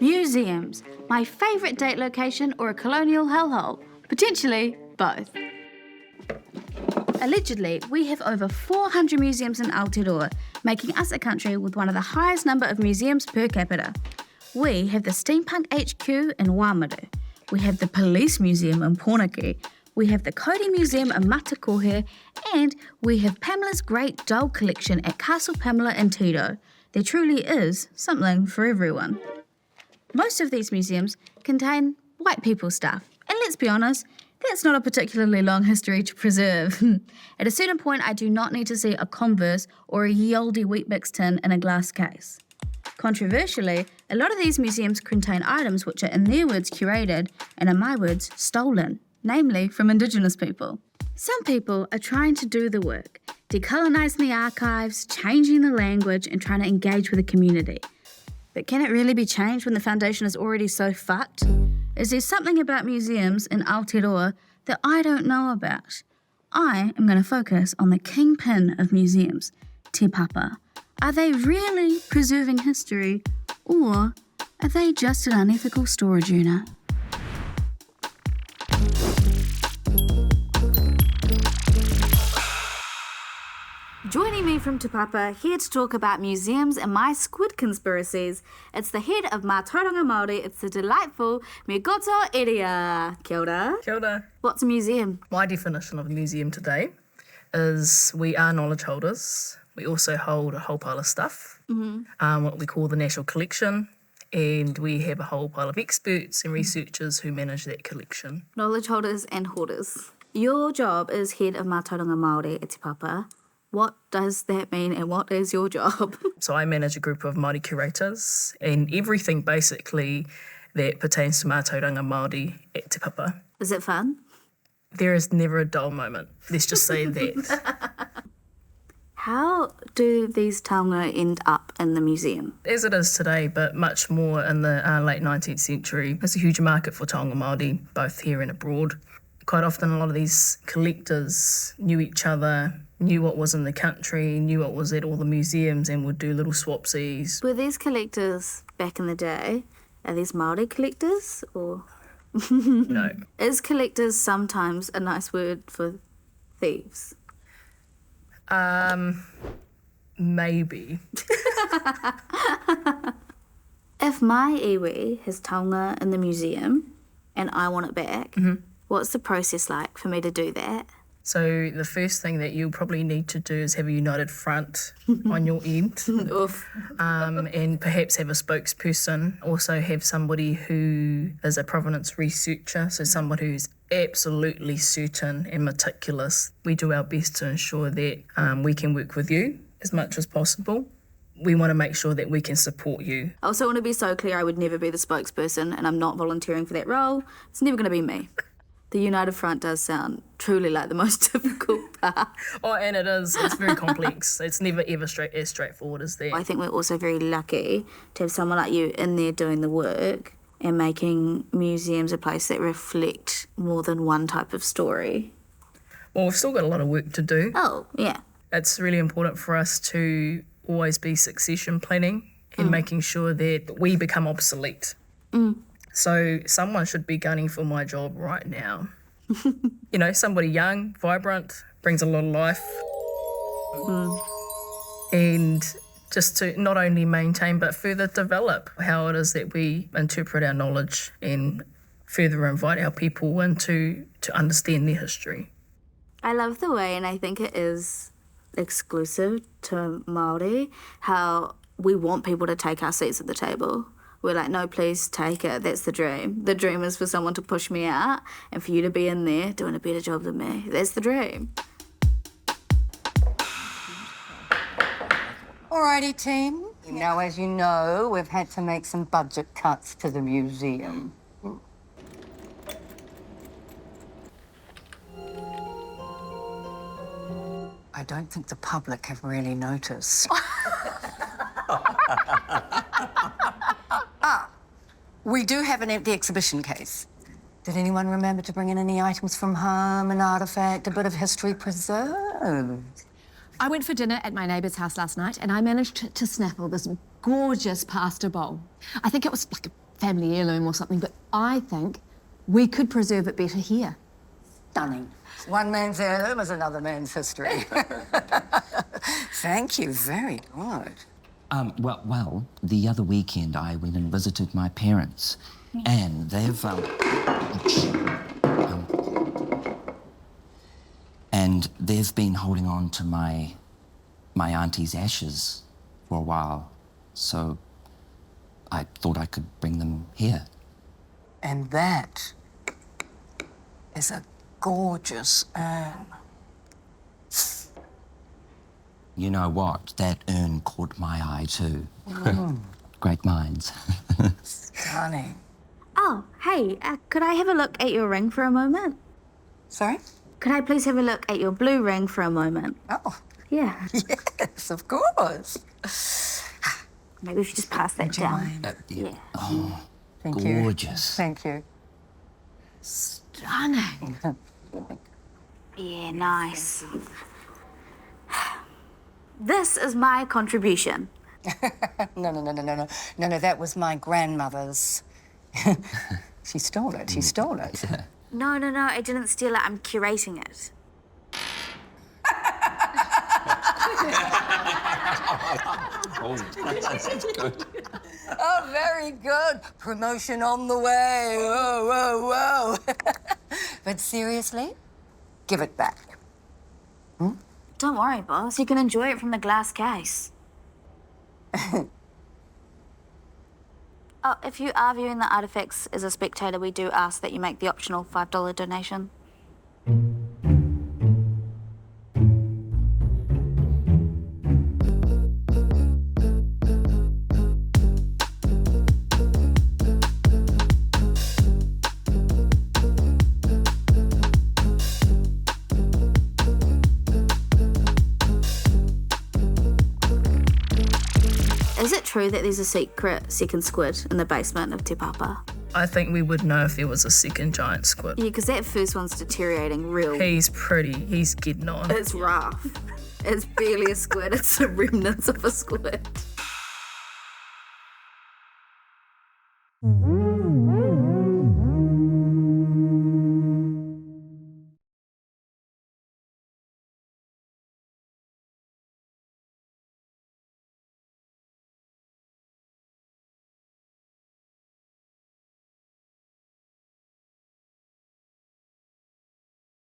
Museums, my favourite date location or a colonial hellhole? Potentially both. Allegedly, we have over 400 museums in Aotearoa, making us a country with one of the highest number of museums per capita. We have the Steampunk HQ in Wāmaru. We have the Police Museum in Monarchy. We have the Coding Museum in Matakohe, and we have Pamela's Great Doll Collection at Castle Pamela in Tito. There truly is something for everyone. Most of these museums contain white people stuff, and let's be honest, that's not a particularly long history to preserve. At a certain point, I do not need to see a Converse or a Yaldi Weet-Bix tin in a glass case. Controversially, a lot of these museums contain items which are in their words curated and in my words stolen, namely from Indigenous people. Some people are trying to do the work, decolonising the archives, changing the language and trying to engage with the community. But can it really be changed when the foundation is already so fucked? Is there something about museums in Aotearoa that I don't know about? I am going to focus on the kingpin of museums, Te Papa. Are they really preserving history, or are they just an unethical storage unit? Joining me from Te Papa, here to talk about museums and my squid conspiracies, it's the head of Mātauranga Māori, it's the delightful Migoto Eria. Kia ora. Kia ora. What's a museum? My definition of a museum today is we are knowledge holders. We also hold a whole pile of stuff, what we call the National Collection, and we have a whole pile of experts and researchers who manage that collection. Knowledge holders and hoarders. Your job is head of Mātauranga Māori at Te Papa. What does that mean and what is your job? So I manage a group of Māori curators and everything basically that pertains to Mātauranga Māori at Te Papa. Is it fun? There is never a dull moment. Let's just say that. How do these taonga end up in the museum? As it is today, but much more in the late 19th century. There's a huge market for taonga Māori, both here and abroad. Quite often a lot of these collectors knew each other, knew what was in the country, knew what was at all the museums and would do little swapsies. Were these collectors back in the day, are these Māori collectors or? No. Is collectors sometimes a nice word for thieves? Maybe. If my iwi has taonga in the museum and I want it back, what's the process like for me to do that? So the first thing that you'll probably need to do is have a united front on your end. And perhaps have a spokesperson. Also have somebody who is a provenance researcher, so someone who's absolutely certain and meticulous. We do our best to ensure that we can work with you as much as possible. We want to make sure that we can support you. I also want to be so clear I would never be the spokesperson and I'm not volunteering for that role. It's never going to be me. The United Front does sound truly like the most difficult part. Oh, and it is. It's very complex. It's never ever as straightforward as that. I think we're also very lucky to have someone like you in there doing the work and making museums a place that reflect more than one type of story. Well, we've still got a lot of work to do. Oh, yeah. It's really important for us to always be succession planning and making sure that we become obsolete. So someone should be gunning for my job right now. You know, somebody young, vibrant, brings a lot of life. And just to not only maintain but further develop how it is that we interpret our knowledge and further invite our people into to understand their history. I love the way, and I think it is exclusive to Māori, how we want people to take our seats at the table. We're like, no, please take it. That's the dream. The dream is for someone to push me out and for you to be in there doing a better job than me. That's the dream. Alrighty, team. Now, as you know, we've had to make some budget cuts to the museum. I don't think the public have really noticed. We do have an empty exhibition case. Did anyone remember to bring in any items from home, an artefact, a bit of history preserved? I went for dinner at my neighbour's house last night and I managed to snaffle this gorgeous pasta bowl. I think it was like family heirloom or something, but I think we could preserve it better here. Stunning. One man's heirloom is another man's history. Thank you, very good. Well, the other weekend I went and visited my parents, and they've and they've been holding on to my auntie's ashes for a while, so I thought I could bring them here. And that is a gorgeous urn. You know what? That urn caught my eye too. Great minds. Stunning. Oh, hey, could I have a look at your ring for a moment? Sorry? Could I please have a look at your blue ring for a moment? Oh, Yeah. yes, of course. Maybe we should just pass that down. Yeah. Thank you. Gorgeous. Thank you. Stunning. Yeah, nice. This is my contribution. No, that was my grandmother's. She stole it, No, I didn't steal it. I'm curating it. Oh, very good. Promotion on the way. Whoa. But seriously, give it back. Don't worry, boss. You can enjoy it from the glass case. Oh, if you are viewing the artifacts as a spectator, we do ask that you make the optional $5 donation. Is it true that there's a secret second squid in the basement of Te Papa? I think we would know if there was a second giant squid. Yeah, because that first one's deteriorating real. He's pretty. He's getting on. It's rough. It's barely a squid. It's the remnants of a squid.